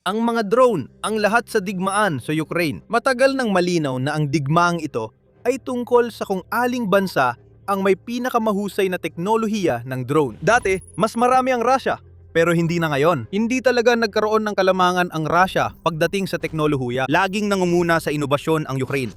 Ang mga drone, ang lahat sa digmaan sa Ukraine. Matagal nang malinaw na ang digmaang ito ay tungkol sa kung aling bansa ang may pinakamahusay na teknolohiya ng drone. Dati, mas marami ang Russia, pero hindi na ngayon. Hindi talaga nagkaroon ng kalamangan ang Russia pagdating sa teknolohiya. Laging nangunguna sa inobasyon ang Ukraine.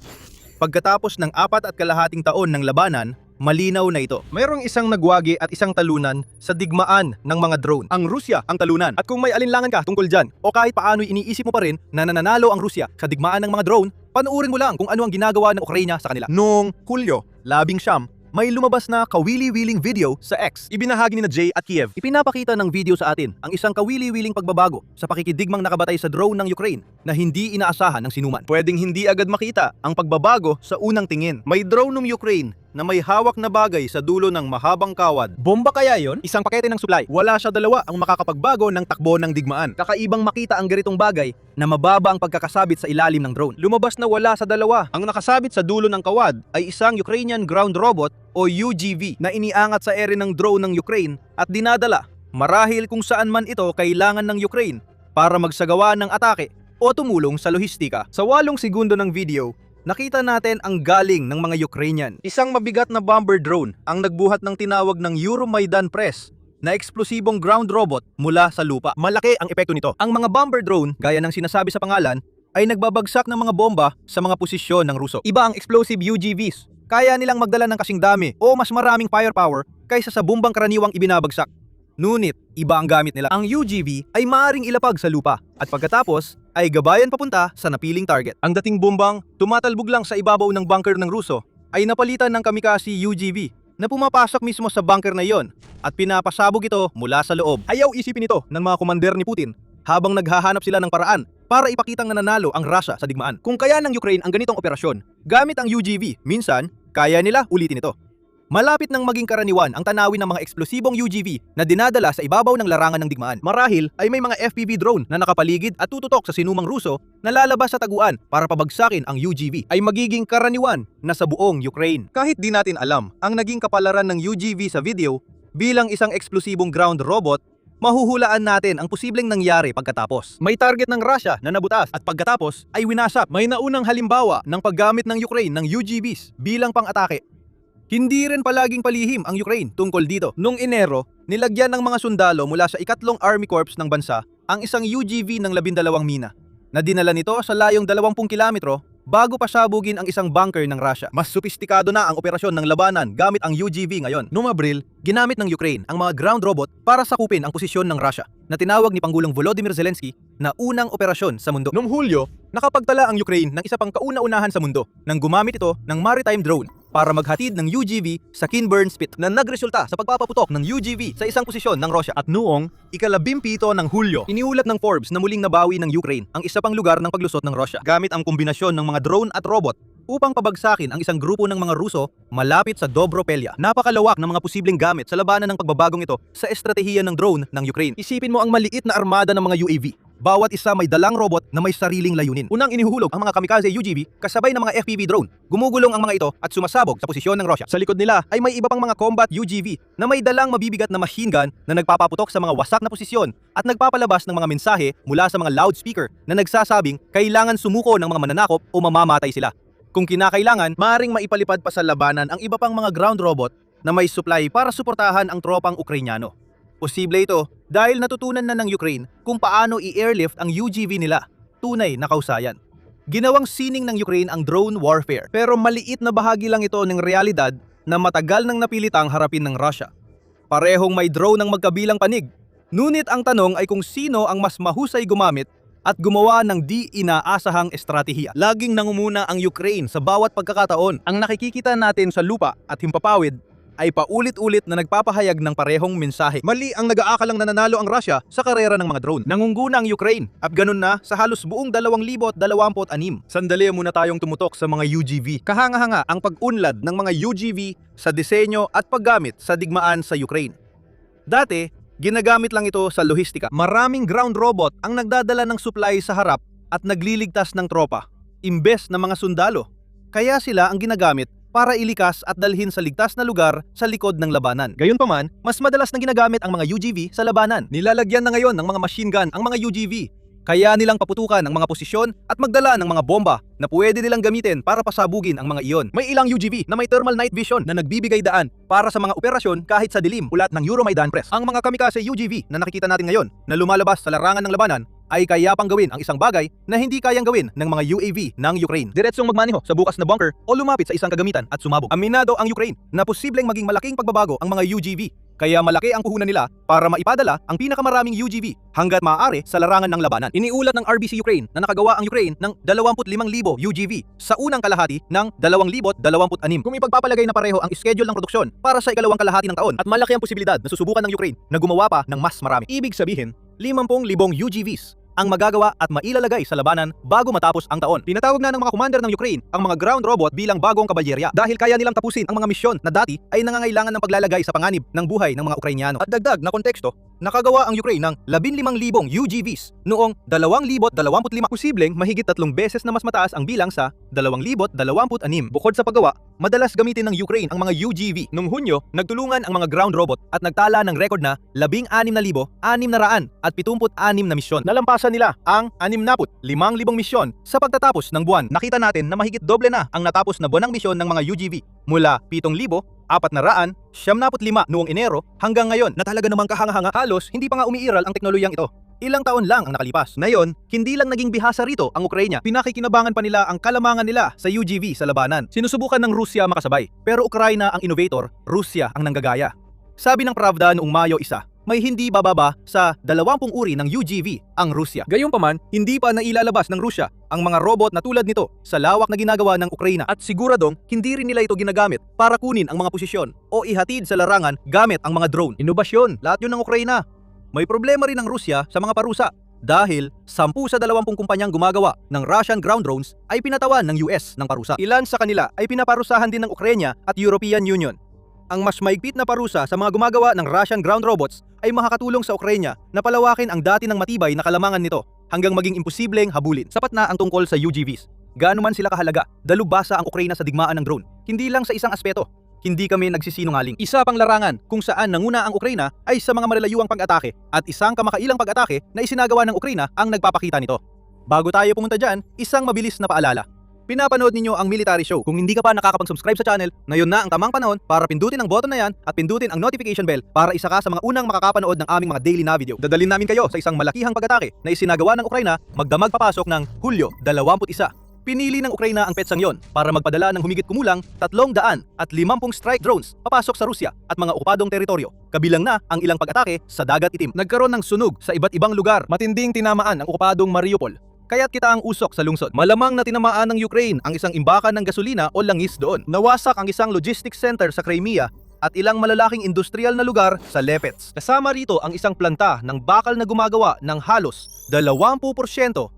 Pagkatapos ng 4.5 taon ng labanan, malinaw na ito. Mayroong isang nagwagi at isang talunan sa digmaan ng mga drone. Ang Rusya ang talunan. At kung may alinlangan ka tungkol dyan, o kahit paano'y iniisip mo pa rin na nananalo ang Rusya sa digmaan ng mga drone, panuurin mo lang kung ano ang ginagawa ng Ukraine sa kanila. Noong Hulyo, 19, may lumabas na kawili-wiling video sa X. Ibinahagi ni na Jay at Kiev. Ipinapakita ng video sa atin ang isang kawili-wiling pagbabago sa pakikidigmang nakabatay sa drone ng Ukraine na hindi inaasahan ng sinuman. Pwedeng hindi agad makita ang pagbabago sa unang tingin. May drone ng Ukraine na may hawak na bagay sa dulo ng mahabang kawad. Bomba kaya yon? Isang pakete ng supply. Wala sa dalawa ang makakapagbago ng takbo ng digmaan. Kakaibang makita ang ganitong bagay na mababa ang pagkakasabit sa ilalim ng drone. Lumabas na wala sa dalawa. Ang nakasabit sa dulo ng kawad ay isang Ukrainian ground robot o UGV na iniangat sa ere ng drone ng Ukraine at dinadala marahil kung saan man ito kailangan ng Ukraine para magsagawa ng atake o tumulong sa lohistika. Sa 8 segundo ng video, nakita natin ang galing ng mga Ukrainian. Isang mabigat na bomber drone ang nagbuhat ng tinawag ng Euromaidan Press na eksplosibong ground robot mula sa lupa. Malaki ang epekto nito. Ang mga bomber drone, gaya ng sinasabi sa pangalan, ay nagbabagsak ng mga bomba sa mga posisyon ng Ruso. Iba ang explosive UGVs. Kaya nilang magdala ng kasing dami o mas maraming firepower kaysa sa bombang karaniwang ibinabagsak. Ngunit, iba ang gamit nila. Ang UGV ay maaaring ilapag sa lupa at pagkatapos ay gabayan papunta sa napiling target. Ang dating bombang tumatalbog lang sa ibabaw ng bunker ng Ruso ay napalitan ng kamikaze UGV na pumapasok mismo sa bunker na iyon at pinapasabog ito mula sa loob. Ayaw isipin ito ng mga komander ni Putin habang naghahanap sila ng paraan para ipakitang nananalo ang Russia sa digmaan. Kung kaya ng Ukraine ang ganitong operasyon gamit ang UGV, minsan kaya nila ulitin ito. Malapit nang maging karaniwan ang tanawin ng mga eksplosibong UGV na dinadala sa ibabaw ng larangan ng digmaan. Marahil ay may mga FPV drone na nakapaligid at tututok sa sinumang Ruso na lalabas sa taguan para pabagsakin ang UGV ay magiging karaniwan na sa buong Ukraine. Kahit di natin alam ang naging kapalaran ng UGV sa video bilang isang eksplosibong ground robot, mahuhulaan natin ang posibleng nangyari pagkatapos. May target ng Russia na nabutas at pagkatapos ay winasap. May naunang halimbawa ng paggamit ng Ukraine ng UGVs bilang pang-atake. Hindi rin palaging palihim ang Ukraine tungkol dito. Noong Enero, nilagyan ng mga sundalo mula sa 2nd Army Corps ng bansa ang isang UGV ng 12 mina na dinala nito sa layong 20 kilometro bago pasabugin ang isang bunker ng Russia. Mas sopistikado na ang operasyon ng labanan gamit ang UGV ngayon. Noong Abril, ginamit ng Ukraine ang mga ground robot para sakupin ang posisyon ng Russia na tinawag ni Pangulong Volodymyr Zelensky na unang operasyon sa mundo. Noong Hulyo, nakapagtala ang Ukraine ng isa pang kauna-unahan sa mundo nang gumamit ito ng maritime drone para maghatid ng UGV sa Kinburn Spit na nagresulta sa pagpapaputok ng UGV sa isang posisyon ng Russia. At noong ika-17 ng Hulyo, iniulat ng Forbes na muling nabawi ng Ukraine ang isa pang lugar ng paglusot ng Russia gamit ang kombinasyon ng mga drone at robot upang pabagsakin ang isang grupo ng mga Ruso malapit sa Dobropelya. Napakalawak ng mga posibleng gamit sa labanan ng pagbabagong ito sa estratehiya ng drone ng Ukraine. Isipin mo ang maliit na armada ng mga UAV. Bawat isa may dalang robot na may sariling layunin. Unang inihuhulog ang mga kamikaze UGV kasabay ng mga FPV drone. Gumugulong ang mga ito at sumasabog sa posisyon ng Russia. Sa likod nila ay may iba pang mga combat UGV na may dalang mabibigat na machine gun na nagpapaputok sa mga wasak na posisyon at nagpapalabas ng mga mensahe mula sa mga loudspeaker na nagsasabing kailangan sumuko ng mga mananakop o mamamatay sila. Kung kinakailangan, maaaring maipalipad pa sa labanan ang iba pang mga ground robot na may supply para suportahan ang tropang Ukrainyano. Posible ito dahil natutunan na ng Ukraine kung paano i-airlift ang UGV nila. Tunay na kausayan. Ginawang sining ng Ukraine ang drone warfare pero maliit na bahagi lang ito ng realidad na matagal nang napilitang harapin ng Russia. Parehong may drone ng magkabilang panig. Ngunit ang tanong ay kung sino ang mas mahusay gumamit at gumawa ng di inaasahang estratehiya. Laging nangunguna ang Ukraine sa bawat pagkakataon. Ang nakikita natin sa lupa at himpapawid ay paulit-ulit na nagpapahayag ng parehong mensahe. Mali ang nag-aakalang nananalo ang Russia sa karera ng mga drone. Nangunguna ang Ukraine at ganun na sa halos buong 2026. Sandali muna tayong tumutok sa mga UGV. Kahanga-hanga ang pag-unlad ng mga UGV sa disenyo at paggamit sa digmaan sa Ukraine. Dati, ginagamit lang ito sa lohistika. Maraming ground robot ang nagdadala ng supply sa harap at nagliligtas ng tropa, imbes na mga sundalo. Kaya sila ang ginagamit para ilikas at dalhin sa ligtas na lugar sa likod ng labanan. Gayunpaman, mas madalas na ginagamit ang mga UGV sa labanan. Nilalagyan na ngayon ng mga machine gun ang mga UGV Kaya nilang paputukan ang mga posisyon at magdala ng mga bomba na pwede nilang gamitin para pasabugin ang mga iyon. May ilang UGV na may thermal night vision na nagbibigay daan para sa mga operasyon kahit sa dilim, ulat ng Euromaidan Press. Ang mga kamikaze UGV na nakikita natin ngayon na lumalabas sa larangan ng labanan ay kaya pang gawin ang isang bagay na hindi kayang gawin ng mga UAV ng Ukraine. Diretsong magmaneho sa bukas na bunker o lumapit sa isang kagamitan at sumabog. Aminado ang Ukraine na posibleng maging malaking pagbabago ang mga UGV. Kaya malaki ang puhunan nila para maipadala ang pinakamaraming UGV hanggat maaari sa larangan ng labanan. Iniulat ng RBC Ukraine na nakagawa ang Ukraine ng 25,000 UGV sa unang kalahati ng 2026. Kung ipagpapalagay na pareho ang schedule ng produksyon para sa ikalawang kalahati ng taon at malaki ang posibilidad na susubukan ng Ukraine na gumawa pa ng mas marami. Ibig sabihin, 50,000 UGVs ang magagawa at mailalagay sa labanan bago matapos ang taon. Tinatawag na ng mga commander ng Ukraine ang mga ground robot bilang bagong kabalyerya dahil kaya nilang tapusin ang mga misyon na dati ay nangangailangan ng paglalagay sa panganib ng buhay ng mga Ukrainyano. At dagdag na konteksto, nakagawa ang Ukraine ng 15,000 UGVs noong 2025, posibleng mahigit 3 beses na mas mataas ang bilang sa 2026. Bukod sa paggawa, madalas gamitin ng Ukraine ang mga UGV. Noong Hunyo, nagtulungan ang mga ground robot at nagtala ng record na 16,676 na misyon. Nalampasan nila ang 65,000 misyon sa pagtatapos ng buwan. Nakita natin na mahigit doble na ang natapos na buwanang misyon ng mga UGV mula 7,475 noong Enero hanggang ngayon na talaga namang kahanga-hanga. Halos hindi pa nga umiiral ang teknolohiyang ito. Ilang taon lang ang nakalipas. Ngayon, hindi lang naging bihasa rito ang Ukraine. Pinakikinabangan pa nila ang kalamangan nila sa UGV sa labanan. Sinusubukan ng Rusya makasabay, pero Ukraina ang innovator, Rusya ang nanggagaya. Sabi ng Pravda noong Mayo 1, may hindi bababa sa 20 uri ng UGV ang Rusya. Gayunpaman, hindi pa nailalabas ng Rusya ang mga robot na tulad nito sa lawak na ginagawa ng Ukraina at siguradong hindi rin nila ito ginagamit para kunin ang mga posisyon o ihatid sa larangan gamit ang mga drone. Inobasyon, lahat yun ng Ukraina. May problema rin ang Rusya sa mga parusa dahil 10 sa 20 kumpanyang gumagawa ng Russian ground drones ay pinatawan ng US ng parusa. Ilan sa kanila ay pinaparusahan din ng Ukraine at European Union. Ang mas maigpit na parusa sa mga gumagawa ng Russian ground robots ay makakatulong sa Ukraine na palawakin ang dati ng matibay na kalamangan nito hanggang maging imposibleng habulin. Sapat na ang tungkol sa UGVs. Gaano man sila kahalaga, dalubhasa ang Ukraine sa digmaan ng drone. Hindi lang sa isang aspeto. Hindi kami nagsisinungaling. Isa pang larangan kung saan nanguna ang Ukraine ay sa mga malalayuang pag-atake at isang kamakailang pag-atake na isinagawa ng Ukraine ang nagpapakita nito. Bago tayo pumunta dyan, isang mabilis na paalala. Pinapanood ninyo ang military show. Kung hindi ka pa nakakapag-subscribe sa channel, ngayon na ang tamang panahon para pindutin ang button na yan at pindutin ang notification bell para isa ka sa mga unang makakapanood ng aming mga daily na video. Dadalhin namin kayo sa isang malakihang pag-atake na isinagawa ng Ukraine magdamag papasok ng Hulyo 21. Pinili ng Ukraine ang petsang yon para magpadala ng humigit kumulang 350 strike drones papasok sa Rusya at mga okupadong teritoryo. Kabilang na ang ilang pag-atake sa Dagat Itim. Nagkaroon ng sunog sa iba't ibang lugar. Matinding tinamaan ang okupadong Mariupol. Kaya't kita ang usok sa lungsod. Malamang na tinamaan ng Ukraine ang isang imbakan ng gasolina o langis doon. Nawasak ang isang logistics center sa Crimea at ilang malalaking industrial na lugar sa Lepets. Kasama rito ang isang planta ng bakal na gumagawa ng halos 20%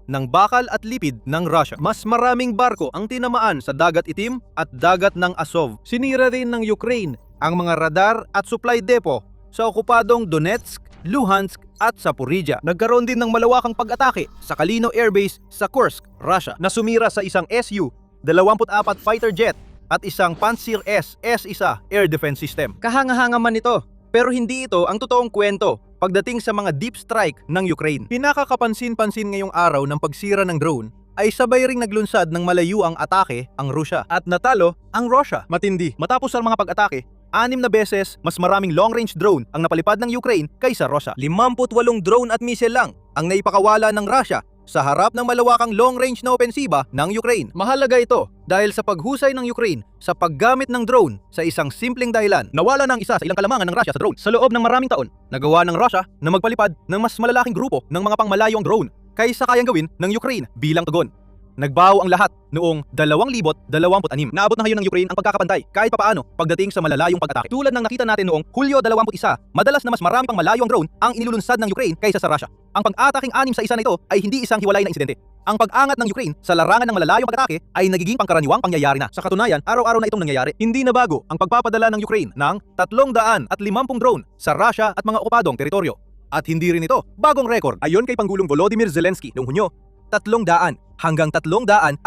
ng bakal at lipid ng Russia. Mas maraming barko ang tinamaan sa Dagat Itim at Dagat ng Azov. Sinira rin ng Ukraine ang mga radar at supply depot sa okupadong Donetsk, Luhansk at Zaporizhia. Nagkaroon din ng malawakang pag-atake sa Kalino Air Base sa Kursk, Russia na sumira sa isang Su-24 fighter jet at isang Pantsir S-1 air defense system. Kahanga-hanga man ito, pero hindi ito ang totoong kwento pagdating sa mga deep strike ng Ukraine. Pinakakapansin-pansin ngayong araw ng pagsira ng drone ay sabay ring naglunsad ng malayo ang atake ang Rusya at natalo ang Russia. Matindi. Matapos ang mga pag-atake, 6 na beses mas maraming long-range drone ang napalipad ng Ukraine kaysa Russia. 58 drone at missile lang ang naipakawala ng Russia sa harap ng malawakang long-range na opensiba ng Ukraine. Mahalaga ito dahil sa paghusay ng Ukraine sa paggamit ng drone sa isang simpleng dahilan. Nawala ng isa sa ilang kalamangan ng Russia sa drone. Sa loob ng maraming taon, nagawa ng Russia na magpalipad ng mas malalaking grupo ng mga pangmalayong drone kaysa kayang gawin ng Ukraine bilang tugon. Nagbaho ang lahat noong 2026. Naabot na ngayon ng Ukraine ang pagkakapantay kahit papaano pagdating sa malalayong pag-atake. Tulad ng nakita natin noong Hulyo 21, madalas na mas marami pang malayong drone ang inilulunsad ng Ukraine kaysa sa Russia. Ang pag-ataking 6 sa isa na ito ay hindi isang hiwalay na insidente. Ang pag-angat ng Ukraine sa larangan ng malalayong pag-atake ay nagiging pangkaraniwang pangyayari na. Sa katunayan, araw-araw na itong nangyayari. Hindi na bago ang pagpapadala ng Ukraine ng 350 drone sa Russia at mga okupadong teritoryo. At hindi rin ito bagong record. Ayon kay Pangulong Volodymyr Zelensky noong Hunyo, 300 hanggang 350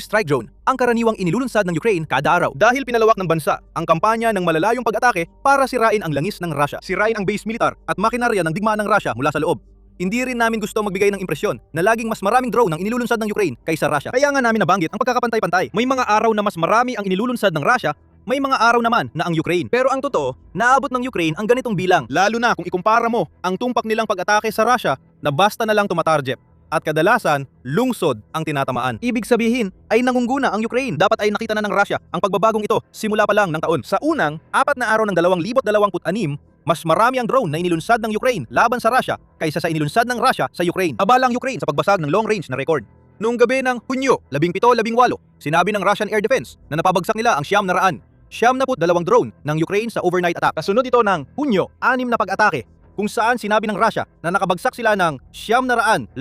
strike drone ang karaniwang inilulunsad ng Ukraine kada araw. Dahil pinalawak ng bansa ang kampanya ng malalayong pag-atake para sirain ang langis ng Russia, sirain ang base militar at makinarya ng digmaan ng Russia mula sa loob. Hindi rin namin gusto magbigay ng impresyon na laging mas maraming drone ang inilulunsad ng Ukraine kaysa Russia. Kaya nga namin nabanggit ang pagkakapantay-pantay. May mga araw na mas marami ang inilulunsad ng Russia, may mga araw naman na ang Ukraine. Pero ang totoo, naabot ng Ukraine ang ganitong bilang. Lalo na kung ikumpara mo ang tumpak nilang pag-atake sa Russia na basta na lang tumatarget. At kadalasan, lungsod ang tinatamaan. Ibig sabihin ay nangungguna ang Ukraine. Dapat ay nakita na ng Russia ang pagbabagong ito simula pa lang ng taon. Sa unang 4 na araw ng 2026, mas marami ang drone na inilunsad ng Ukraine laban sa Russia kaysa sa inilunsad ng Russia sa Ukraine. Abala ang Ukraine sa pagbasag ng long-range na record. Noong gabi ng Hunyo 17-18, sinabi ng Russian Air Defense na napabagsak nila ang 900 drone ng Ukraine sa overnight attack. Kasunod ito ng Hunyo 6 na pag-atake kung saan sinabi ng Russia na nakabagsak sila ng 911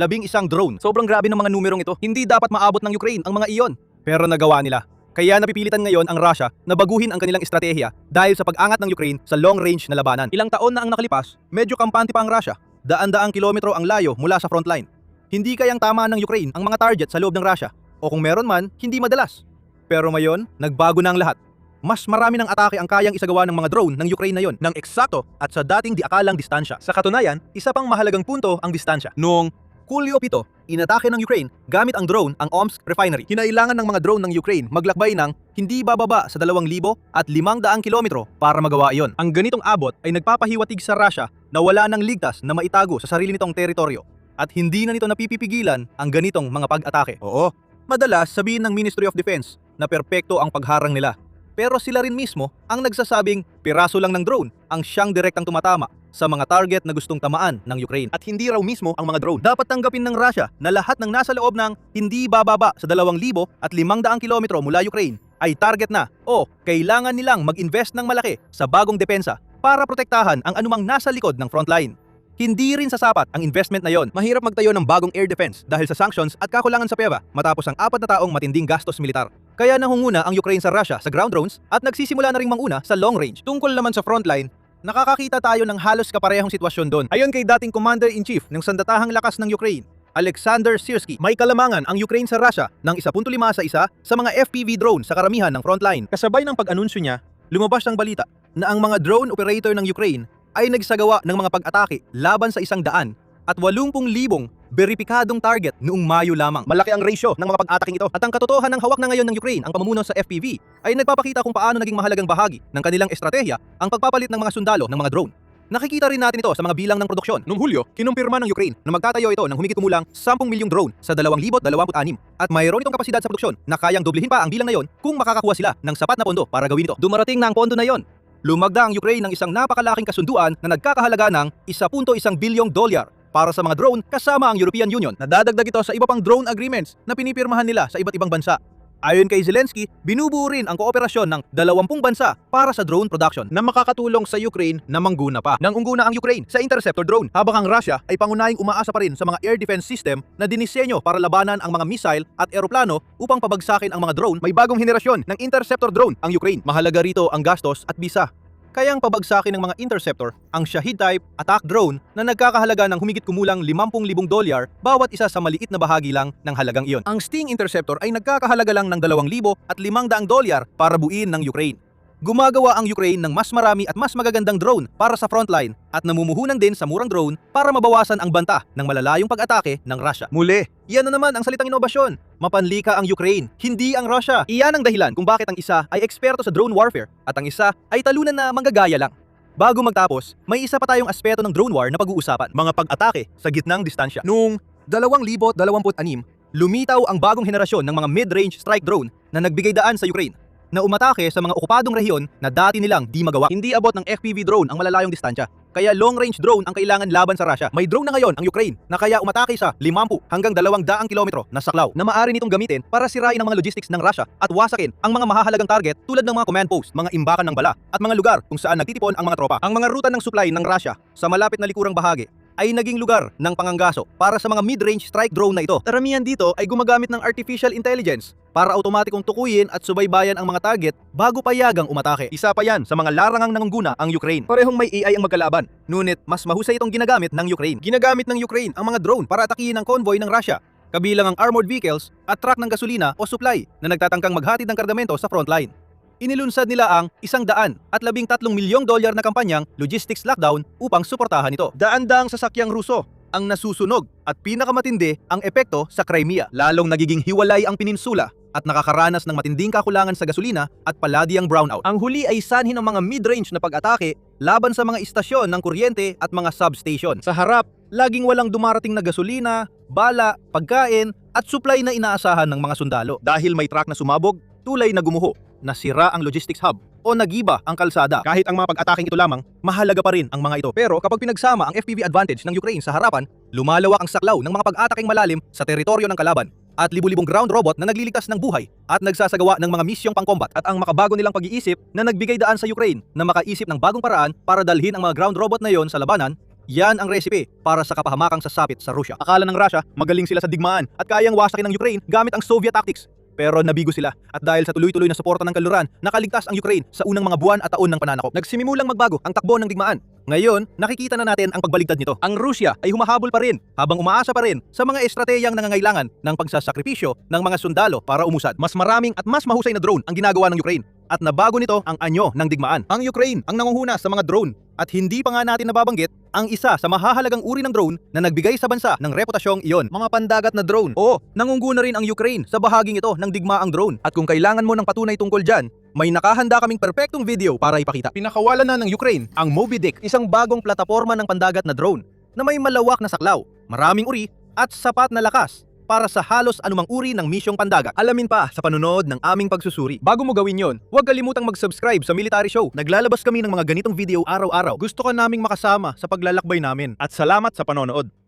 drone. Sobrang grabe ng mga numerong ito. Hindi dapat maabot ng Ukraine ang mga iyon. Pero nagawa nila. Kaya napipilitan ngayon ang Russia na baguhin ang kanilang estratehiya dahil sa pag-angat ng Ukraine sa long-range na labanan. Ilang taon na ang nakalipas, medyo kampante pa ang Russia. Daan-daang kilometro ang layo mula sa frontline. Hindi kayang tama ng Ukraine ang mga target sa loob ng Russia. O kung meron man, hindi madalas. Pero ngayon, nagbago na ang lahat. Mas marami ng atake ang kayang isagawa ng mga drone ng Ukraine na yon ng eksakto at sa dating di akalang distansya. Sa katunayan, isa pang mahalagang punto ang distansya. Noong Hulyo 7, inatake ng Ukraine gamit ang drone ang Omsk refinery. Kinailangan ng mga drone ng Ukraine maglakbay ng hindi bababa sa 2,500 kilometro para magawa iyon. Ang ganitong abot ay nagpapahiwatig sa Russia na wala nang ligtas na maitago sa sarili nitong teritoryo at hindi na nito napipigilan ang ganitong mga pag-atake. Oo, madalas sabihin ng Ministry of Defense na perpekto ang pagharang nila. Pero sila rin mismo ang nagsasabing piraso lang ng drone ang siyang direktang tumatama sa mga target na gustong tamaan ng Ukraine. At hindi raw mismo ang mga drone. Dapat tanggapin ng Russia na lahat ng nasa loob ng hindi bababa sa 2,500 kilometro mula Ukraine ay target na o kailangan nilang mag-invest ng malaki sa bagong depensa para protektahan ang anumang nasa likod ng frontline. Hindi rin sasapat ang investment na yon. Mahirap magtayo ng bagong air defense dahil sa sanctions at kakulangan sa pera matapos ang 4 na taong matinding gastos militar. Kaya nangunguna ang Ukraine sa Russia sa ground drones at nagsisimula na ring manguna sa long range. Tungkol naman sa frontline, nakakakita tayo ng halos kaparehong sitwasyon doon. Ayon kay dating Commander-in-Chief ng Sandatahang Lakas ng Ukraine, Alexander Sirski, may kalamangan ang Ukraine sa Russia ng 1.5 sa isa sa mga FPV drone sa karamihan ng frontline. Kasabay ng pag-anunsyo niya, lumabas ang balita na ang mga drone operator ng Ukraine ay nagsagawa ng mga pag-atake laban sa 100 at 80,000 beripikadong target noong Mayo lamang. Malaki ang ratio ng mga pag-ataking ito at ang katotohanan ng hawak na ngayon ng Ukraine ang pamumuno sa FPV ay nagpapakita kung paano naging mahalagang bahagi ng kanilang estratehiya ang pagpapalit ng mga sundalo ng mga drone. Nakikita rin natin ito sa mga bilang ng produksyon. Noong Hulyo, kinumpirma ng Ukraine na magtatayo ito ng humigit kumulang 10 milyong drone sa 2026 at mayroon itong kapasidad sa produksyon na kayang doblehin pa ang bilang na yon kung makakakuha sila ng sapat na pondo para gawin ito. Dumarating na ang pondo na yon. Lumagda ang Ukraine ng isang napakalaking kasunduan na nagkakahalaga ng $1.1 bilyong para sa mga drone kasama ang European Union. Nadadagdag ito sa iba pang drone agreements na pinipirmahan nila sa iba't ibang bansa. Ayon kay Zelensky, binubuo rin ang kooperasyon ng 20 bansa para sa drone production na makakatulong sa Ukraine na mangguna pa. Nangungguna ang Ukraine sa interceptor drone habang ang Russia ay pangunahing umaasa pa rin sa mga air defense system na dinisenyo para labanan ang mga missile at eroplano upang pabagsakin ang mga drone. May bagong henerasyon ng interceptor drone ang Ukraine. Mahalaga rito ang gastos at bisa. Kayang pabagsakin ng mga interceptor ang Shahid-type attack drone na nagkakahalaga ng humigit kumulang $50,000 bawat isa sa maliit na bahagi lang ng halagang iyon. Ang Sting interceptor ay nagkakahalaga lang ng $2,500 para buuin ng Ukraine. Gumagawa ang Ukraine ng mas marami at mas magagandang drone para sa frontline at namumuhunan din sa murang drone para mabawasan ang banta ng malalayong pag-atake ng Russia. Muli, iyan na naman ang salitang inobasyon. Mapanlika ang Ukraine, hindi ang Russia. Iyan ang dahilan kung bakit ang isa ay eksperto sa drone warfare at ang isa ay talunan na manggagaya lang. Bago magtapos, may isa pa tayong aspeto ng drone war na pag-uusapan, mga pag-atake sa gitnang distansya. Noong 2026, lumitaw ang bagong henerasyon ng mga mid-range strike drone na nagbigay daan sa Ukraine na umatake sa mga okupadong rehiyon na dati nilang di magawa. Hindi abot ng FPV drone ang malalayong distansya. Kaya long-range drone ang kailangan laban sa Russia. May drone na ngayon ang Ukraine na kaya umatake sa 50 hanggang 200 kilometro na saklaw na maaari nitong gamitin para sirain ang mga logistics ng Russia at wasakin ang mga mahahalagang target tulad ng mga command post, mga imbakan ng bala at mga lugar kung saan nagtitipon ang mga tropa. Ang mga ruta ng supply ng Russia sa malapit na likurang bahagi ay naging lugar ng panganggaso para sa mga mid-range strike drone na ito. Karamihan dito ay gumagamit ng artificial intelligence para automatikong tukuyin at subaybayan ang mga target bago payagang umatake. Isa pa yan sa mga larangang nangungguna ang Ukraine. Parehong may AI ang magkalaban, ngunit mas mahusay itong ginagamit ng Ukraine. Ginagamit ng Ukraine ang mga drone para atakihin ang convoy ng Russia, kabilang ang armored vehicles at truck ng gasolina o supply na nagtatangkang maghatid ng kardamento sa frontline. Inilunsad nila ang $113 milyong na kampanyang logistics lockdown upang suportahan ito. Daan-daang sasakyang Ruso ang nasusunog at pinakamatindi ang epekto sa Crimea. Lalong nagiging hiwalay ang peninsula at nakakaranas ng matinding kakulangan sa gasolina at paladyang brownout. Ang huli ay sanhi ng mga mid-range na pag-atake laban sa mga istasyon ng kuryente at mga substation. Sa harap, laging walang dumarating na gasolina, bala, pagkain at supply na inaasahan ng mga sundalo. Dahil may truck na sumabog, tulay na gumuho, nasira ang logistics hub o nagiba ang kalsada. Kahit ang mga pag-ataking ito lamang, mahalaga pa rin ang mga ito. Pero kapag pinagsama ang FPV advantage ng Ukraine sa harapan, lumalawak ang saklaw ng mga pag-ataking malalim sa teritoryo ng kalaban at libu-libong ground robot na nagliligtas ng buhay at nagsasagawa ng mga misyong pangkombat at ang makabago nilang pag-iisip na nagbigay daan sa Ukraine na makaisip ng bagong paraan para dalhin ang mga ground robot na yon sa labanan. Yan ang recipe para sa kapahamakang sasapit sa Russia. Akala ng Russia magaling sila sa digmaan at kayang wasakin ng Ukraine gamit ang Soviet tactics. Pero nabigo sila at dahil sa tuloy-tuloy na suporta ng kanluran, nakaligtas ang Ukraine sa unang mga buwan at taon ng pananakop. Nagsimimulang magbago ang takbo ng digmaan. Ngayon, nakikita na natin ang pagbaligtad nito. Ang Rusya ay humahabol pa rin habang umaasa pa rin sa mga estratehiyang nangangailangan ng pagsasakripisyo ng mga sundalo para umusad. Mas maraming at mas mahusay na drone ang ginagawa ng Ukraine at nabago nito ang anyo ng digmaan. Ang Ukraine ang nangunghuna sa mga drone at hindi pa nga natin nababanggit ang isa sa mahahalagang uri ng drone na nagbigay sa bansa ng reputasyong iyon. Mga pandagat na drone. Oo, nangunguna rin ang Ukraine sa bahaging ito ng digmaang drone. At kung kailangan mo ng patunay tungkol dyan, may nakahanda kaming perpektong video para ipakita. Pinakawalan na ng Ukraine ang Moby Dick, isang bagong plataporma ng pandagat na drone na may malawak na saklaw, maraming uri at sapat na lakas para sa halos anumang uri ng misyong pandagat. Alamin pa sa panunood ng aming pagsusuri. Bago mo gawin yon, huwag kalimutang mag-subscribe sa Military Show. Naglalabas kami ng mga ganitong video araw-araw. Gusto ka naming makasama sa paglalakbay namin. At salamat sa panonood.